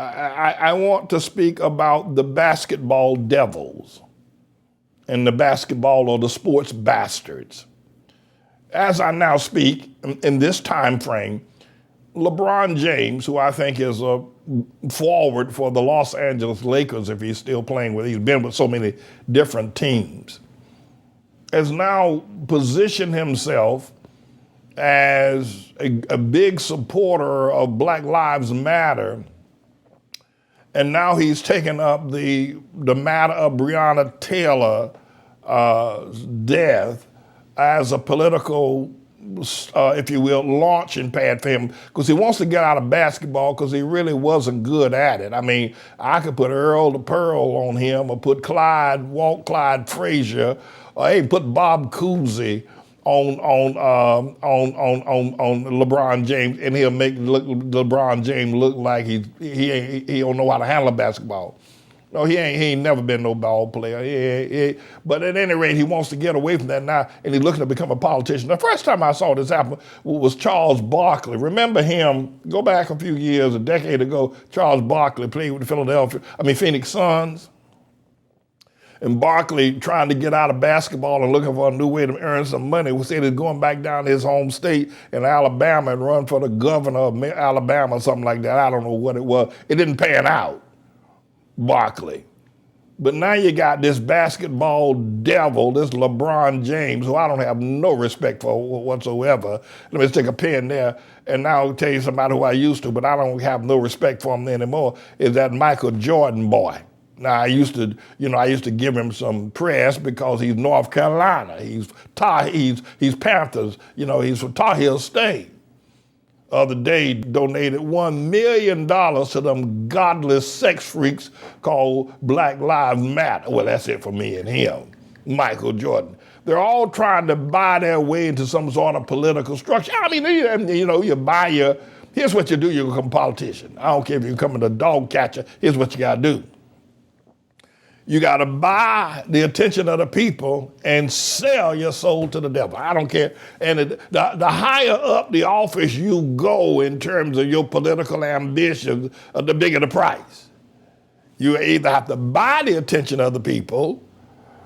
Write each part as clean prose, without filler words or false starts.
I want to speak about the basketball devils and the basketball or the sports bastards. As I now speak, in this time frame, LeBron James, who I think is a forward for the Los Angeles Lakers if he's still playing with, he's been with so many different teams, has now positioned himself as a big supporter of Black Lives Matter. And now he's taken up the matter of Breonna Taylor's death as a political, if you will, launching pad for him, because he wants to get out of basketball because he really wasn't good at it. I mean, I could put Earl the Pearl on him, or put Walt Clyde Frazier, or hey, put Bob Cousy on LeBron James, and he'll make LeBron James look like he don't know how to handle a basketball. No, he ain't never been no ball player. But at any rate, he wants to get away from that now, and he's looking to become a politician. The first time I saw this happen was Charles Barkley. Remember him? Go back a few years, a decade ago. Charles Barkley played with the Phoenix Suns. And Barkley, trying to get out of basketball and looking for a new way to earn some money, was said he's going back down to his home state in Alabama and run for the governor of Alabama or something like that. I don't know what it was. It didn't pan out, Barkley. But now you got this basketball devil, this LeBron James, who I don't have no respect for whatsoever. Let me stick a pin there. And now I'll tell you somebody who I used to, but I don't have no respect for him anymore, is that Michael Jordan boy. Now, I used to give him some press because he's North Carolina. He's Panthers. He's from Tar Heel State. Other day, donated $1 million to them godless sex freaks called Black Lives Matter. Well, that's it for me and him, Michael Jordan. They're all trying to buy their way into some sort of political structure. I mean, you buy your. Here's what you do. You become a politician. I don't care if you're becoming a dog catcher. Here's what you got to do. You got to buy the attention of the people and sell your soul to the devil. I don't care. And the higher up the office you go in terms of your political ambitions, the bigger the price. You either have to buy the attention of the people,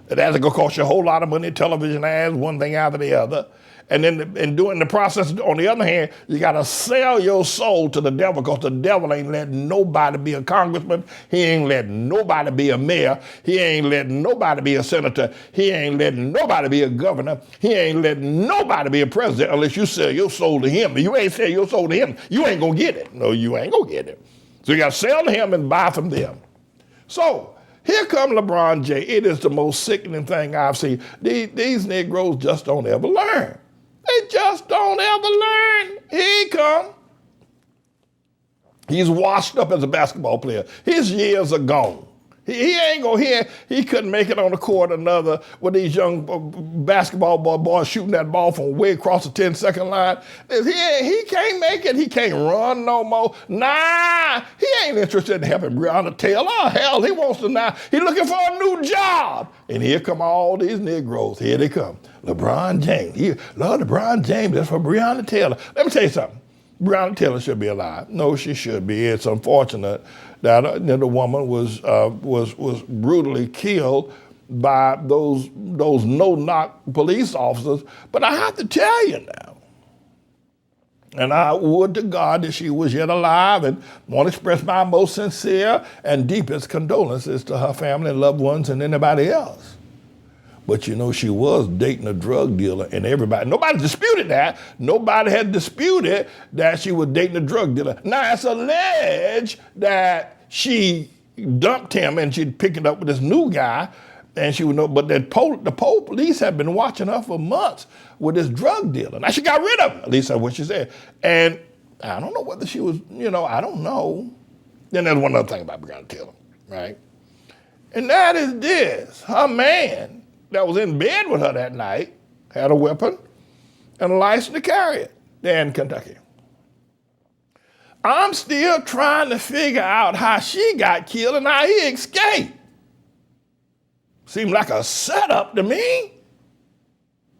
and that's going to cost you a whole lot of money, television ads, one thing after the other. And then during the process, on the other hand, you got to sell your soul to the devil, because the devil ain't letting nobody be a congressman. He ain't letting nobody be a mayor. He ain't letting nobody be a senator. He ain't letting nobody be a governor. He ain't letting nobody be a president unless you sell your soul to him. If you ain't sell your soul to him, you ain't going to get it. No, you ain't going to get it. So you got to sell to him and buy from them. So here come LeBron James. It is the most sickening thing I've seen. These Negroes just don't ever learn. They just don't ever learn. Here he come. He's washed up as a basketball player. His years are gone. He ain't gonna hear. He couldn't make it on the court another with these young basketball boys shooting that ball from way across the 10-second line. He can't make it. He can't run no more. Nah, he ain't interested in helping Breonna Taylor. Hell, he wants to now. He's looking for a new job. And here come all these Negroes. Here they come. LeBron James. LeBron James, that's for Breonna Taylor. Let me tell you something. Breonna Taylor should be alive. No, she should be. It's unfortunate that the woman was brutally killed by those no-knock police officers. But I have to tell you now, and I would to God that she was yet alive, and want to express my most sincere and deepest condolences to her family and loved ones and anybody else. But she was dating a drug dealer, and nobody disputed that. Nobody had disputed that she was dating a drug dealer. Now, it's alleged that she dumped him and she'd pick it up with this new guy, and she would know, but the police had been watching her for months with this drug dealer. Now, she got rid of him, at least that's what she said. And I don't know whether she was, I don't know. Then there's one other thing about Breonna Taylor, right? And that is this: her man that was in bed with her that night had a weapon and a license to carry it there in Kentucky. I'm still trying to figure out how she got killed and how he escaped. Seemed like a setup to me.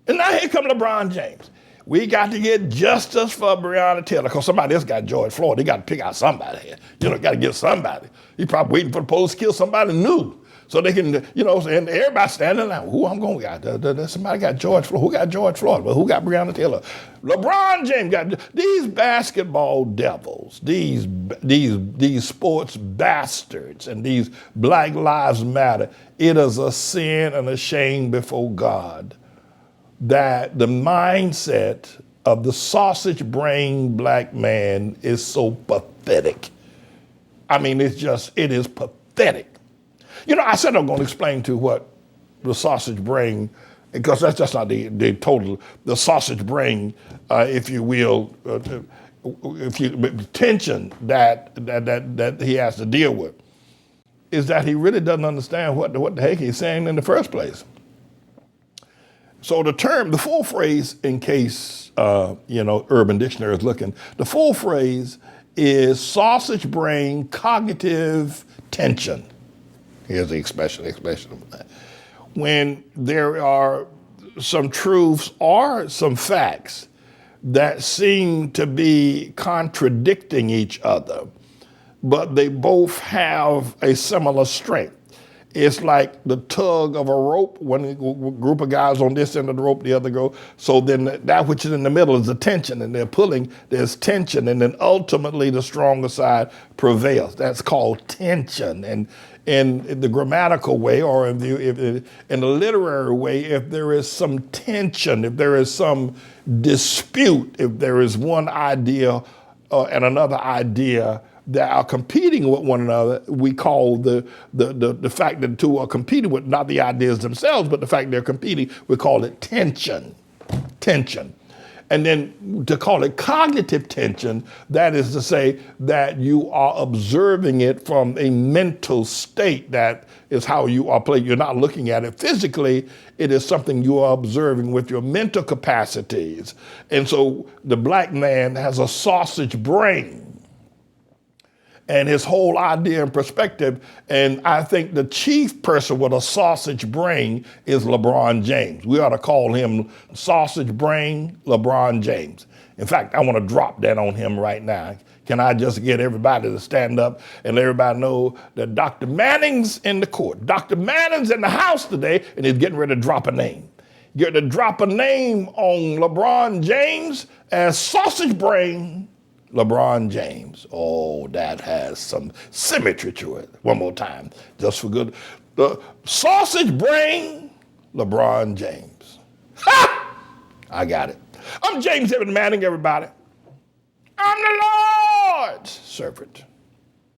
And now here comes LeBron James. We got to get justice for Breonna Taylor because somebody else got George Floyd. They got to pick out somebody here. Got to get somebody. He probably waiting for the police to kill somebody new. So they can, and everybody standing there. Who I'm going to got? Somebody got George Floyd. Who got George Floyd? Well, who got Breonna Taylor? LeBron James got these basketball devils, these sports bastards, and these Black Lives Matter. It is a sin and a shame before God that the mindset of the sausage-brained black man is so pathetic. I mean, it is pathetic. I said I'm going to explain to what the sausage brain, because that's just not the total, the sausage brain, if you will, tension that he has to deal with, is that he really doesn't understand what the heck he's saying in the first place. So the full phrase, in case, Urban Dictionary is looking, the full phrase is sausage brain cognitive tension. Here's the expression of that. When there are some truths or some facts that seem to be contradicting each other, but they both have a similar strength. It's like the tug of a rope, one group of guys on this end of the rope, the other go. So then that which is in the middle is the tension, and they're pulling, there's tension, and then ultimately the stronger side prevails. That's called tension. And in the grammatical way, or in the literary way, if there is some tension, if there is some dispute, if there is one idea and another idea that are competing with one another, we call the fact that the two are competing with not the ideas themselves, but the fact they're competing, we call it tension. And then to call it cognitive tension, that is to say that you are observing it from a mental state. That is how you are playing. You're not looking at it physically. It is something you are observing with your mental capacities. And so the black man has a sausage brain. And his whole idea and perspective, and I think the chief person with a sausage brain is LeBron James. We ought to call him sausage brain LeBron James. In fact, I want to drop that on him right now. Can I just get everybody to stand up and let everybody know that Dr. Manning's in the court. Dr. Manning's in the house today, and he's getting ready to drop a name. Getting ready to drop a name on LeBron James as sausage brain LeBron James. Oh, that has some symmetry to it. One more time, just for good. The sausage brain LeBron James. Ha! I got it. I'm James Evan Manning, everybody. I'm the Lord's servant.